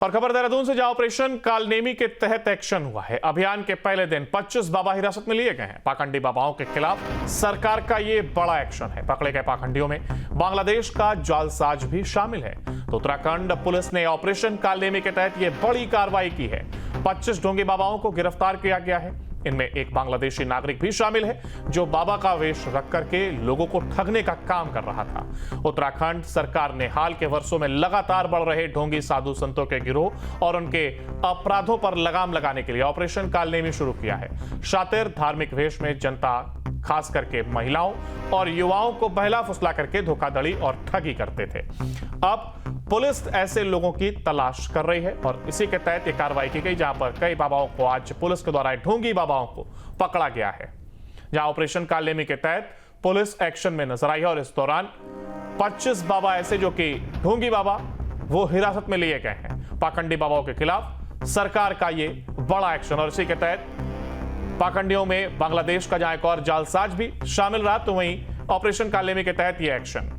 और खबर देहरादून से, जहां ऑपरेशन कालनेमी के तहत एक्शन हुआ है। अभियान के पहले दिन 25 बाबा हिरासत में लिए गए हैं। पाखंडी बाबाओं के खिलाफ सरकार का ये बड़ा एक्शन है। पकड़े गए पाखंडियों में बांग्लादेश का जालसाज भी शामिल है। तो उत्तराखंड पुलिस ने ऑपरेशन कालनेमी के तहत ये बड़ी कार्रवाई की है। 25 ढोंगी बाबाओं को गिरफ्तार किया गया है। इनमें एक बांग्लादेशी नागरिक भी शामिल है, जो बाबा का वेश रख करके लोगों को ठगने का काम कर रहा था। उत्तराखंड सरकार ने हाल के वर्षों में लगातार बढ़ रहे ढोंगी साधु संतों के गिरोह और उनके अपराधों पर लगाम लगाने के लिए ऑपरेशन कालनेमी शुरू किया है। शातिर धार्मिक वेश में जनता, खास करके महिलाओं और युवाओं को बहला फुसला करके धोखाधड़ी और ठगी करते थे। अब पुलिस ऐसे लोगों की तलाश कर रही है और इसी के तहत ये कार्रवाई की गई, जहां पर कई बाबाओं को आज पुलिस के द्वारा ढोंगी बाबाओं को पकड़ा गया है। जहां ऑपरेशन कालनेमी के तहत पुलिस एक्शन में नजर आई है और इस दौरान 25 बाबा ऐसे जो कि ढोंगी बाबा, वो हिरासत में लिए गए हैं। पाखंडी बाबाओं के खिलाफ सरकार का ये बड़ा एक्शन, और इसी के तहत पाखंडियों में बांग्लादेश का जहां एक और जालसाज भी शामिल रहा, तो वहीं ऑपरेशन कालनेमी के तहत यह एक्शन।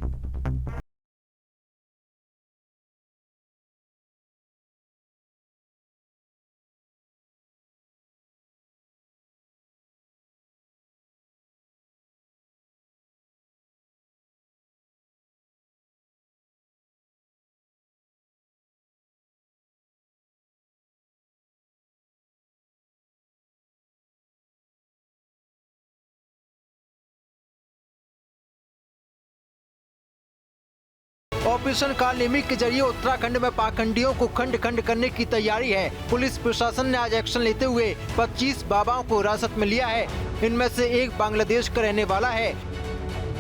ऑपरेशन कालनेमी के जरिए उत्तराखंड में पाखंडियों को खंड खंड करने की तैयारी है। पुलिस प्रशासन ने आज एक्शन लेते हुए 25 बाबाओं को हिरासत में लिया है। इनमें से एक बांग्लादेश का रहने वाला है।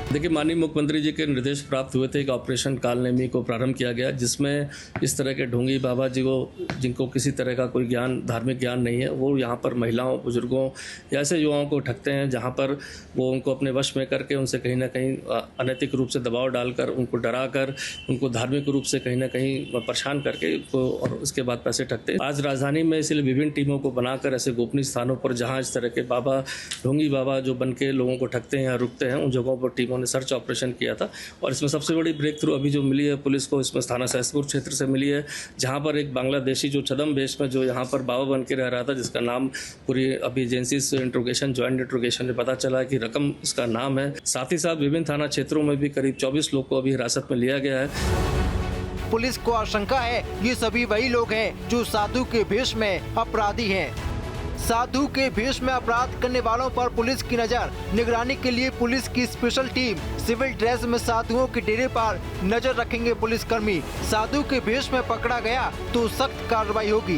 देखिए, माननीय मुख्यमंत्री जी के निर्देश प्राप्त हुए थे कि ऑपरेशन कालनेमी को प्रारंभ किया गया, जिसमें इस तरह के ढोंगी बाबा जी को, जिनको किसी तरह का कोई ज्ञान, धार्मिक ज्ञान नहीं है, वो यहाँ पर महिलाओं, बुजुर्गों या ऐसे युवाओं को ठगते हैं, जहाँ पर वो उनको अपने वश में करके उनसे कहीं ना कहीं अनैतिक रूप से दबाव डालकर, उनको डरा कर, उनको धार्मिक रूप से कहीं ना कहीं परेशान करके उनको, और उसके बाद पैसे ठगते हैं। आज राजधानी में इसलिए विभिन्न टीमों को बनाकर ऐसे गोपनीय स्थानों पर जहाँ इस तरह के बाबा, ढोंगी बाबा जो बन के लोगों को ठगते हैं या रुकते हैं, उन जगहों पर टीमों ने सर्च ऑपरेशन किया था। और इसमें सबसे बड़ी ब्रेक थ्रू अभी जो मिली है पुलिस को, इसमें थाना सहसपुर क्षेत्र से मिली है, जहां पर एक बांग्लादेशी जो छदम वेश में जो यहां पर बाबा बन के रह रहा था, जिसका नाम पूरी अभी एजेंसी से इंट्रोगेशन, ज्वाइंट इंट्रोगेशन में पता चला कि रकम इसका नाम है। साथ ही साथ विभिन्न थाना क्षेत्रों में भी करीब 24 लोग को अभी हिरासत में लिया गया है। पुलिस को आशंका है ये सभी वही लोग हैं जो साधु के भेष में अपराधी हैं। साधु के भेष में अपराध करने वालों पर पुलिस की नजर। निगरानी के लिए पुलिस की स्पेशल टीम सिविल ड्रेस में साधुओं के डेरे पर नजर रखेंगे पुलिसकर्मी। साधु के भेष में पकड़ा गया तो सख्त कार्रवाई होगी।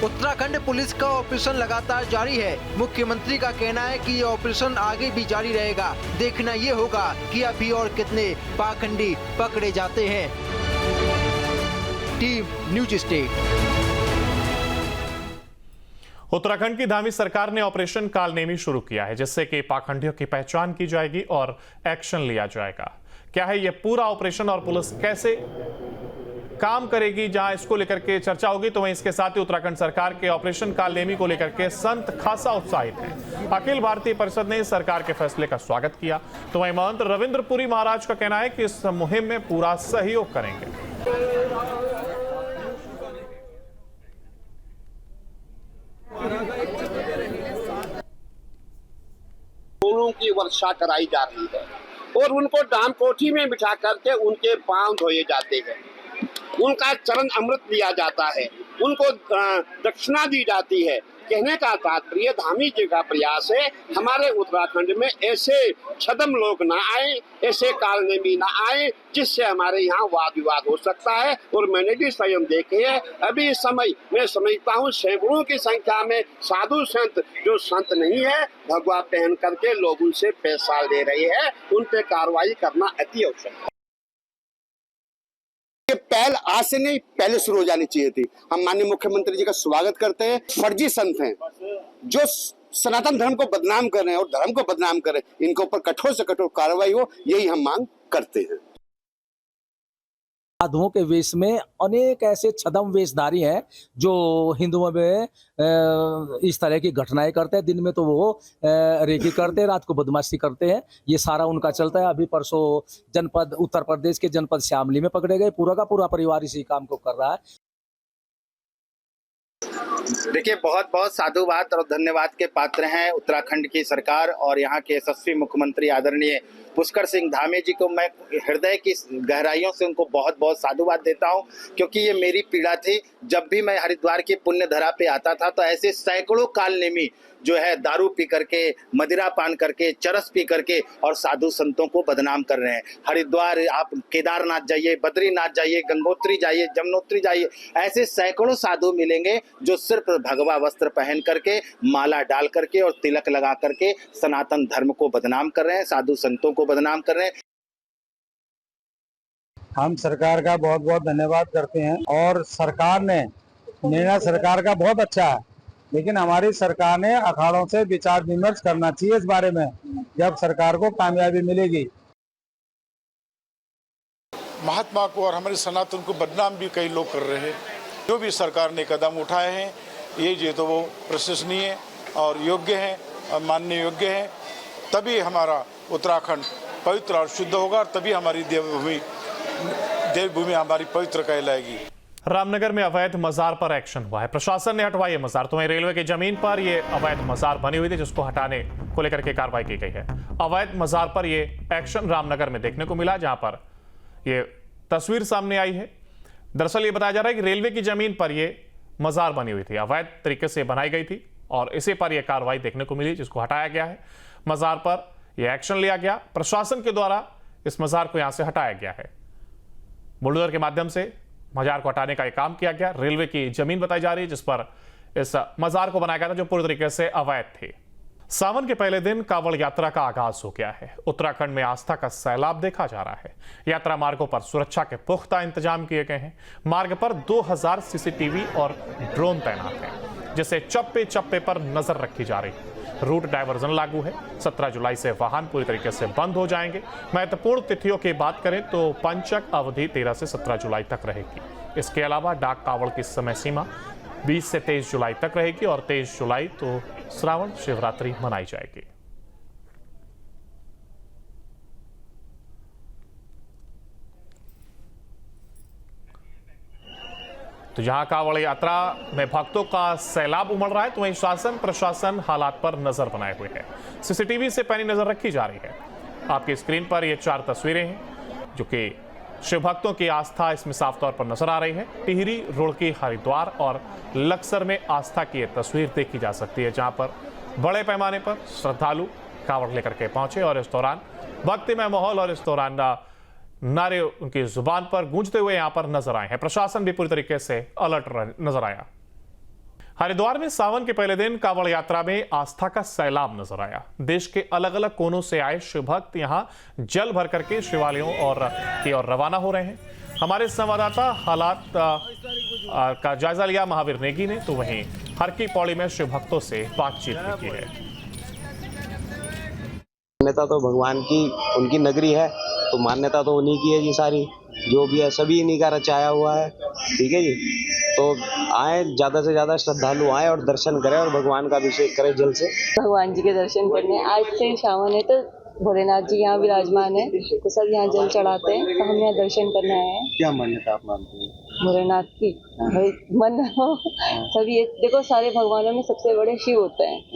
उत्तराखंड पुलिस का ऑपरेशन लगातार जारी है। मुख्यमंत्री का कहना है कि ये ऑपरेशन आगे भी जारी रहेगा। देखना ये होगा कि अभी और कितने पाखंडी पकड़े जाते हैं। Team news state. उत्तराखंड की धामी सरकार ने ऑपरेशन कालनेमी शुरू किया है, जिससे कि पाखंडियों की पहचान की जाएगी और एक्शन लिया जाएगा। क्या है यह पूरा ऑपरेशन और पुलिस कैसे काम करेगी, जहां इसको लेकर के चर्चा होगी, तो वहीं इसके साथ ही उत्तराखंड सरकार के ऑपरेशन कालनेमी को लेकर के संत खासा उत्साहित हैं। अखिल भारतीय परिषद ने सरकार के फैसले का स्वागत किया, तो वहीं महंत रविंद्रपुरी महाराज का कहना है कि इस मुहिम में पूरा सहयोग करेंगे। फूलों की वर्षा कराई जा रही है और उनको दाम कोठी में बिठा करके उनके पांव धोए जाते हैं, उनका चरण अमृत लिया जाता है, उनको दक्षिणा दी जाती है। कहने का तात्पर्य धामी जी का प्रयास है हमारे उत्तराखंड में ऐसे छदम लोग ना आए, ऐसे कालनेमी ना आए, जिससे हमारे यहाँ वाद विवाद हो सकता है। और मैंने भी स्वयं देखे है, अभी इस समय मैं समझता हूँ सैकड़ों की संख्या में साधु संत जो संत नहीं है, भगवा पहन करके लोग उनसे पैसा ले रहे हैं, उन पे कार्रवाई करना अति आवश्यक है। ये पहल आज से नहीं, पहले शुरू हो जानी चाहिए थी। हम माननीय मुख्यमंत्री जी का स्वागत करते हैं। फर्जी संत हैं जो सनातन धर्म को बदनाम कर रहे हैं और धर्म को बदनाम कर रहे हैं, इनके ऊपर कठोर से कठोर कार्रवाई हो, यही हम मांग करते हैं। साधुओं के वेश में अनेक ऐसे छदम वेशधारी हैं जो हिंदुओं में इस तरह की घटनाएं करते हैं। दिन में तो वो रेकी करते हैं, रात को बदमाशी करते हैं। ये सारा उनका चलता है। अभी परसों जनपद, उत्तर प्रदेश के जनपद शामली में पकड़े गए। पूरा का पूरा परिवार इसी काम को कर रहा है। देखिए, बहुत बहुत साधुवाद और धन्यवाद के पात्र हैं उत्तराखंड की सरकार और यहाँ के यशस्वी मुख्यमंत्री आदरणीय पुष्कर सिंह धामी जी को। मैं हृदय की गहराइयों से उनको बहुत बहुत साधुवाद देता हूँ, क्योंकि ये मेरी पीड़ा थी। जब भी मैं हरिद्वार की पुण्य धरा पे आता था तो ऐसे सैकड़ों कालनेमी जो है दारू पी करके, मदिरा पान करके, चरस पी करके और साधु संतों को बदनाम कर रहे हैं। हरिद्वार, आप केदारनाथ जाइए, बद्रीनाथ जाइए, गंगोत्री जाइए, जमुनोत्री जाइए, ऐसे सैकड़ों साधु मिलेंगे जो सिर्फ भगवा वस्त्र पहन करके, माला डाल करके और तिलक लगा करके सनातन धर्म को बदनाम कर रहे हैं, साधु संतों को बदनाम कर रहे हैं। हम सरकार का बहुत बहुत धन्यवाद करते हैं और सरकार ने निर्णय सरकार का बहुत अच्छा है, लेकिन हमारी सरकार ने अखाड़ों से विचार विमर्श करना चाहिए इस बारे में, जब सरकार को कामयाबी मिलेगी। महात्मा को और हमारे सनातन को बदनाम भी कई लोग कर रहे हैं। जो भी सरकार ने कदम उठाए हैं ये तो वो प्रशंसनीय और योग्य हैं और मानने योग्य हैं। तभी हमारा उत्तराखंड पवित्र और शुद्ध होगा और तभी हमारी देवभूमि हमारी पवित्र कहलाएगी। रामनगर में अवैध मजार पर एक्शन हुआ है। प्रशासन ने हटवाई ये मजार। तो वहीं रेलवे की जमीन पर ये अवैध मजार बनी हुई थी, जिसको हटाने को लेकर के कार्रवाई की गई है। अवैध मजार पर ये एक्शन रामनगर में देखने को मिला, जहां पर ये तस्वीर सामने आई है। दरअसल ये बताया जा रहा है कि रेलवे की जमीन पर ये मजार बनी हुई थी, अवैध तरीके से बनाई गई थी और इसी पर यह कार्रवाई देखने को मिली, जिसको हटाया गया है। मजार पर यह एक्शन लिया गया, प्रशासन के द्वारा इस मजार को यहां से हटाया गया है। बुलडोजर के माध्यम से मजार को हटाने का यह काम किया गया। रेलवे की जमीन बताई जा रही है जिस पर इस मजार को बनाया गया था, जो पूरी तरीके से अवैध थी। सावन के पहले दिन कांवड़ यात्रा का आगाज हो गया है। उत्तराखंड में आस्था का सैलाब देखा जा रहा है। यात्रा मार्गों पर सुरक्षा के पुख्ता इंतजाम किए गए हैं। मार्ग पर 2000 सीसीटीवी और ड्रोन तैनात हैं, जिसे चप्पे चप्पे पर नजर रखी जा रही है। रूट डायवर्जन लागू है। 17 जुलाई से वाहन पूरी तरीके से बंद हो जाएंगे। महत्वपूर्ण तिथियों की बात करें तो पंचक अवधि 13 से 17 जुलाई तक रहेगी। इसके अलावा डाक कावड़ की समय सीमा 20 से 23 जुलाई तक रहेगी और 23 जुलाई तो श्रावण शिवरात्रि मनाई जाएगी। तो जहां कांवड़ यात्रा में भक्तों का सैलाब उमड़ रहा है, तो वहीं शासन प्रशासन हालात पर नजर बनाए हुए है। सीसीटीवी से पैनी नजर रखी जा रही है। आपकी स्क्रीन पर ये 4 तस्वीरें हैं जो कि शिव भक्तों की आस्था इसमें साफ तौर पर नजर आ रही है। टिहरी, रुड़की, हरिद्वार और लक्सर में आस्था की ये तस्वीर देखी जा सकती है, जहां पर बड़े पैमाने पर श्रद्धालु कांवड़ लेकर के पहुंचे और इस दौरान भक्तिमय माहौल और इस दौरान नारे उनकी जुबान पर गूंजते हुए यहां पर नजर आए हैं। प्रशासन भी पूरी तरीके से अलर्ट नजर आया। हरिद्वार में सावन के पहले दिन कांवड़ यात्रा में आस्था का सैलाब नजर आया। देश के अलग अलग कोनों से आए शिव भक्त यहां जल भर करके शिवालयों की ओर रवाना हो रहे हैं। हमारे संवाददाता हालात का जायजा लिया महावीर नेगी ने, तो वहीं हर की पौड़ी में शिव भक्तों से बातचीत भी की है। मान्यता तो भगवान की, उनकी नगरी है, तो मान्यता तो उन्हीं की है जी। सारी जो भी है सभी इन्हीं का रचाया हुआ है। ठीक है जी, तो आए, ज्यादा से ज्यादा श्रद्धालु आए और दर्शन करें और भगवान का अभिषेक करें जल से। भगवान जी के दर्शन करने आज से सावन है तो भोलेनाथ जी यहाँ विराजमान है, तो सब यहाँ जल चढ़ाते हैं, तो हम यहाँ दर्शन करने आए हैं। क्या मान्यता आप मानते हैं भोलेनाथ की? भाई मन सभी देखो, सारे भगवानों में सबसे बड़े शिव होते हैं।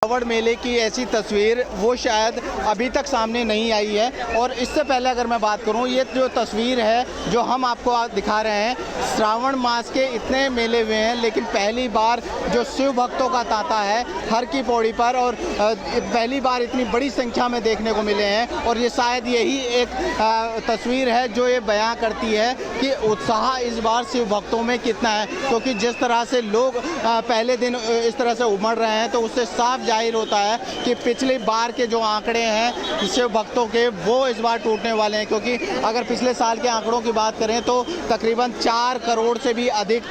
कांवड़ मेले की ऐसी तस्वीर वो शायद अभी तक सामने नहीं आई है। और इससे पहले अगर मैं बात करूं, ये जो तस्वीर है जो हम आपको दिखा रहे हैं, श्रावण मास के इतने मेले हुए हैं, लेकिन पहली बार जो शिव भक्तों का तांता है हर की पौड़ी पर, और पहली बार इतनी बड़ी संख्या में देखने को मिले हैं। और ये शायद यही एक तस्वीर है जो ये बयां करती है कि उत्साह इस बार शिव भक्तों में कितना है, क्योंकि जिस तरह से लोग पहले दिन इस तरह से उमड़ रहे हैं, तो उससे साफ जाहिर होता है कि पिछली बार के जो आंकड़े हैं शिव भक्तों के, वो इस बार टूटने वाले हैं। क्योंकि अगर पिछले साल के आंकड़ों की बात करें तो तकरीबन 4 करोड़ से भी अधिक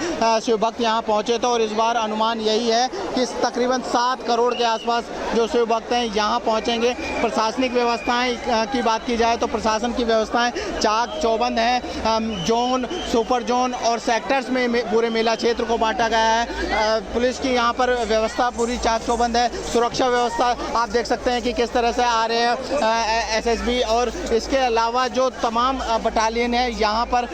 शिव भक्त यहाँ पहुँचे थे, और इस बार अनुमान यही है कि तकरीबन 7 करोड़ के आसपास जो शिव भक्त हैं यहाँ पहुँचेंगे। प्रशासनिक व्यवस्थाएं की बात की जाए तो प्रशासन की व्यवस्थाएं चाक चौबंद हैं। जोन, सुपर जोन और सेक्टर्स में पूरे मेला क्षेत्र को बांटा गया है। पुलिस की यहाँ पर व्यवस्था पूरी चाक चौबंद है। सुरक्षा व्यवस्था आप देख सकते हैं कि किस तरह से आ रहे हैं एसएसबी, और इसके अलावा जो तमाम बटालियन है यहाँ पर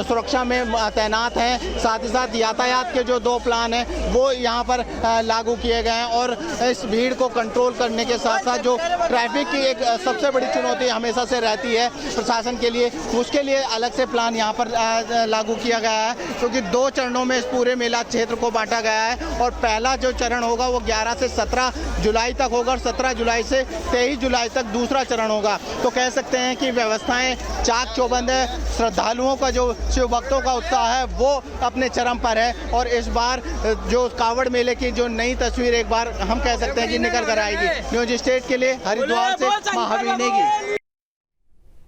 सुरक्षा में तैनात हैं। साथ ही साथ यातायात के जो 2 प्लान हैं वो यहाँ पर लागू किए गए हैं, और इस भीड़ को कंट्रोल करने के साथ साथ जो ट्रैफिक की एक सबसे बड़ी चुनौती हमेशा से रहती है प्रशासन के लिए, उसके लिए अलग से प्लान यहाँ पर लागू किया गया है, क्योंकि 2 चरणों में इस पूरे मेला क्षेत्र को बांटा गया है। और पहला जो चरण होगा वो 11 से 17 जुलाई तक होगा, और 17 जुलाई से 23 जुलाई तक दूसरा चरण होगा। तो कह सकते हैं कि व्यवस्थाएं चाक चौबंद है। श्रद्धालुओं का जो शिव भक्तों का उत्साह है वो अपने चरम पर है, और इस बार जो कांवड़ मेले की जो नई तस्वीर एक बार हम कह सकते हैं कि निकल कर आएगी। न्यूज स्टेट के लिए हरिद्वार से महावीर नेगी।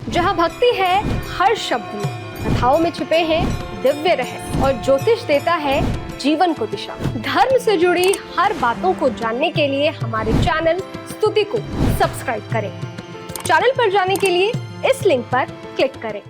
जहाँ भक्ति है हर शब्द में, कथाओं में छिपे हैं दिव्य रहस्य, और ज्योतिष देता है जीवन को दिशा। धर्म से जुड़ी हर बातों को जानने के लिए हमारे चैनल स्तुति को सब्सक्राइब करें। चैनल पर जाने के लिए इस लिंक पर क्लिक करें।